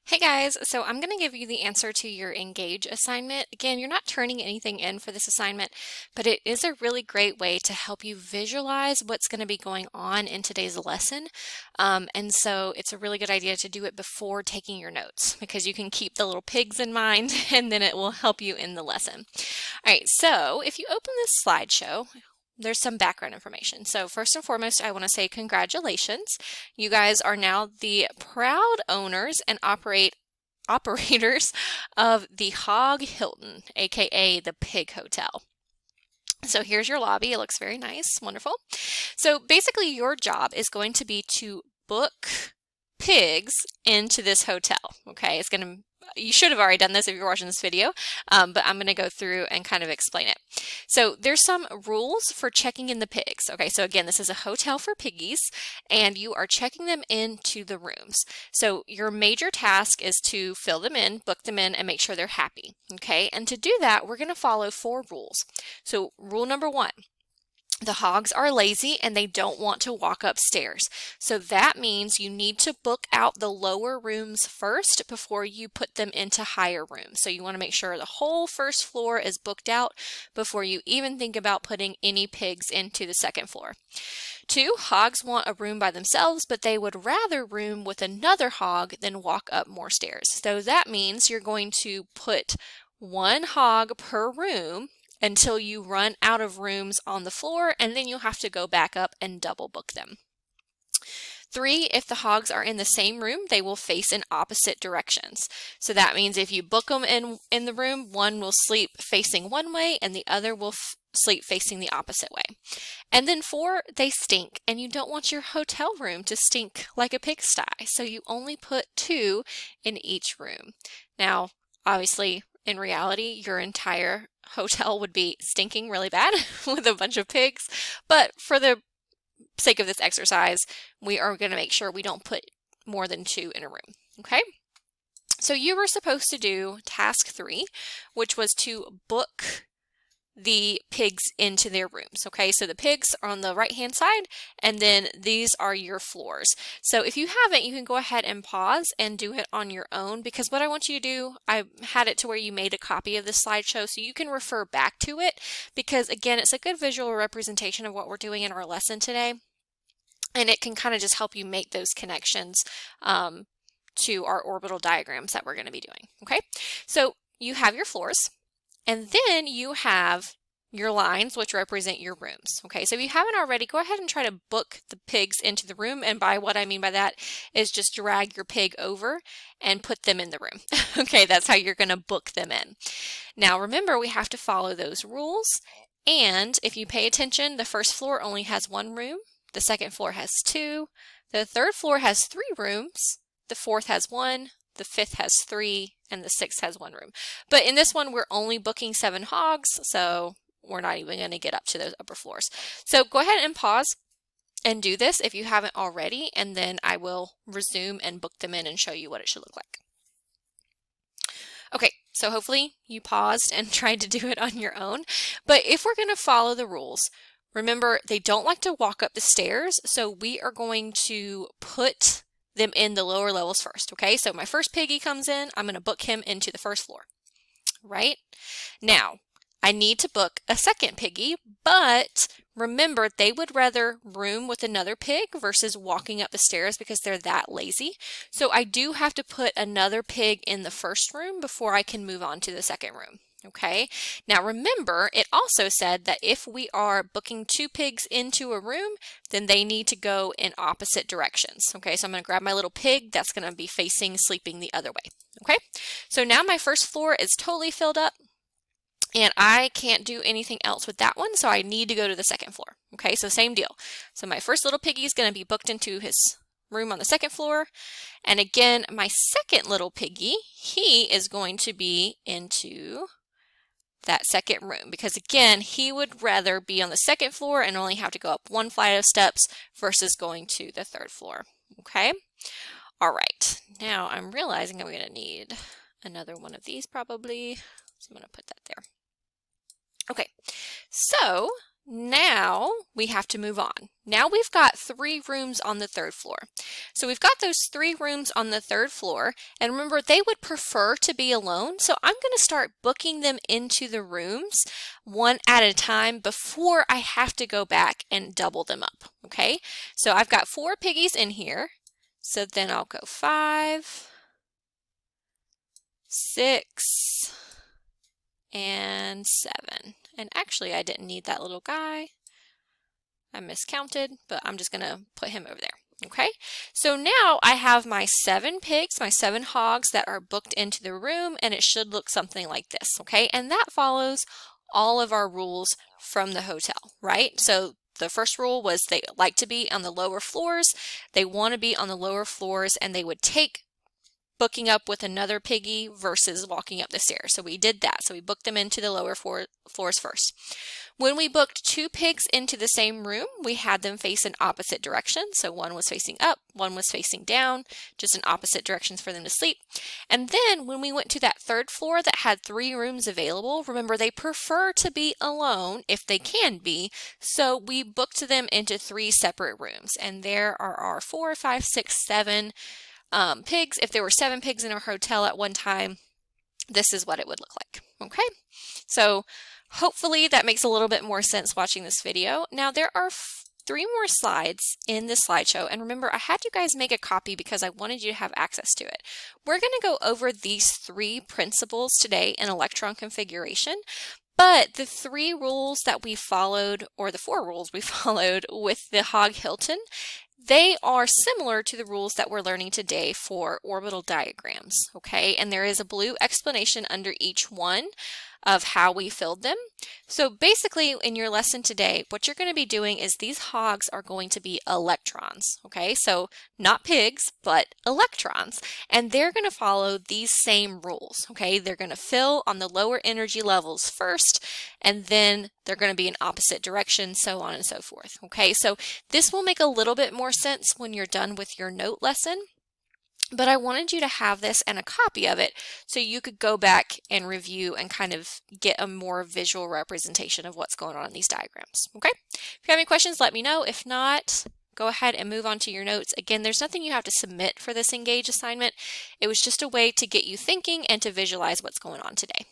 Hey guys, so I'm going to give you the answer to your Engage assignment. Again, you're not turning anything in for this assignment, but it is a really great way to help you visualize what's going to be going on in today's lesson. And so it's a really good idea to do it before taking your notes because you can keep the little pigs in mind and then it will help you in the lesson. All right, so if you open this slideshow, there's some background information. So first and foremost, I want to say congratulations. You guys are now the proud owners and operators of the Hog Hilton, aka the Pig Hotel. So here's your lobby. It looks very nice, wonderful. So basically your job is going to be to book pigs into this hotel. Okay, you should have already done this if you're watching this video, but I'm going to go through and kind of explain it. So there's some rules for checking in the pigs. Okay, so again, this is a hotel for piggies, and you are checking them into the rooms. So your major task is to fill them in, book them in, and make sure they're happy. Okay, and to do that, we're going to follow 4 rules. So rule number 1. The hogs are lazy and they don't want to walk upstairs. So that means you need to book out the lower rooms first before you put them into higher rooms. So you want to make sure the whole first floor is booked out before you even think about putting any pigs into the second floor. 2, hogs want a room by themselves, but they would rather room with another hog than walk up more stairs. So that means you're going to put 1 hog per room until you run out of rooms on the floor, and then you'll have to go back up and double book them. 3, if the hogs are in the same room, they will face in opposite directions. So that means if you book them in the room, one will sleep facing one way and the other will sleep facing the opposite way. And then 4, they stink, and you don't want your hotel room to stink like a pigsty, so you only put 2 in each room. Now, obviously, in reality, your entire hotel would be stinking really bad with a bunch of pigs, but for the sake of this exercise, we are going to make sure we don't put more than 2 in a room, okay? So you were supposed to do task 3, which was to book the pigs into their rooms. Okay, so the pigs are on the right hand side, and then these are your floors. So if you haven't, you can go ahead and pause and do it on your own, because what I want you to do, I had it to where you made a copy of this slideshow so you can refer back to it, because again, it's a good visual representation of what we're doing in our lesson today, and it can kind of just help you make those connections to our orbital diagrams that we're going to be doing. Okay, so you have your floors, and then you have your lines, which represent your rooms. Okay, so if you haven't already, go ahead and try to book the pigs into the room. And by what I mean by that is just drag your pig over and put them in the room. Okay, that's how you're going to book them in. Now, remember, we have to follow those rules. And if you pay attention, the first floor only has 1 room. The second floor has 2. The third floor has 3 rooms. The fourth has 1. The 5th has 3, and the 6th has 1 room. But in this one, we're only booking 7 hogs, so we're not even going to get up to those upper floors. So go ahead and pause and do this if you haven't already, and then I will resume and book them in and show you what it should look like. Okay, so hopefully you paused and tried to do it on your own. But if we're going to follow the rules, remember, they don't like to walk up the stairs, so we are going to put them in the lower levels first. Okay, so my first piggy comes in, I'm going to book him into the first floor, right? Now, I need to book a second piggy, but remember, they would rather room with another pig versus walking up the stairs because they're that lazy. So I do have to put another pig in the first room before I can move on to the second room. Okay, now remember, it also said that if we are booking 2 pigs into a room, then they need to go in opposite directions. Okay, so I'm going to grab my little pig that's going to be sleeping the other way. Okay, so now my first floor is totally filled up, and I can't do anything else with that one, so I need to go to the second floor. Okay, so same deal. So my first little piggy is going to be booked into his room on the second floor, and again, my second little piggy, he is going to be into that second room, because again, he would rather be on the second floor and only have to go up 1 flight of steps versus going to the 3rd floor. Okay, all right, now I'm realizing I'm going to need another one of these probably, so I'm going to put that there. Okay, so Now we have to move on. Now we've got 3 rooms on the 3rd floor. So we've got those 3 rooms on the 3rd floor, and remember they would prefer to be alone, so I'm going to start booking them into the rooms one at a time before I have to go back and double them up, okay? So I've got 4 piggies in here, so then I'll go 5, 6, and 7. And actually I didn't need that little guy. I miscounted, but I'm just going to put him over there. Okay, so now I have my 7 pigs, my 7 hogs that are booked into the room, and it should look something like this. Okay, and that follows all of our rules from the hotel, right? So the first rule was they like to be on the lower floors. They want to be on the lower floors, and they would take booking up with another piggy versus walking up the stairs. So we did that. So we booked them into the lower floors first. When we booked 2 pigs into the same room, we had them face in opposite directions. So one was facing up, one was facing down, just in opposite directions for them to sleep. And then when we went to that 3rd floor that had 3 rooms available, remember they prefer to be alone if they can be. So we booked them into 3 separate rooms. And there are our 4, 5, 6, 7 pigs. If there were 7 pigs in our hotel at one time, this is what it would look like. Okay, so hopefully that makes a little bit more sense watching this video. Now there are 3 more slides in this slideshow, and remember I had you guys make a copy because I wanted you to have access to it. We're going to go over these 3 principles today in electron configuration. But the 3 rules that we followed, or the 4 rules we followed with the Hog Hilton, they are similar to the rules that we're learning today for orbital diagrams, okay? And there is a blue explanation under each one of how we filled them. So basically in your lesson today, what you're going to be doing is these hogs are going to be electrons, okay? So not pigs, but electrons. And they're going to follow these same rules, okay? They're going to fill on the lower energy levels first, and then they're going to be in opposite directions, so on and so forth, okay? So this will make a little bit more sense when you're done with your note lesson. But I wanted you to have this and a copy of it so you could go back and review and kind of get a more visual representation of what's going on in these diagrams. Okay? If you have any questions, let me know. If not, go ahead and move on to your notes. Again, there's nothing you have to submit for this Engage assignment. It was just a way to get you thinking and to visualize what's going on today.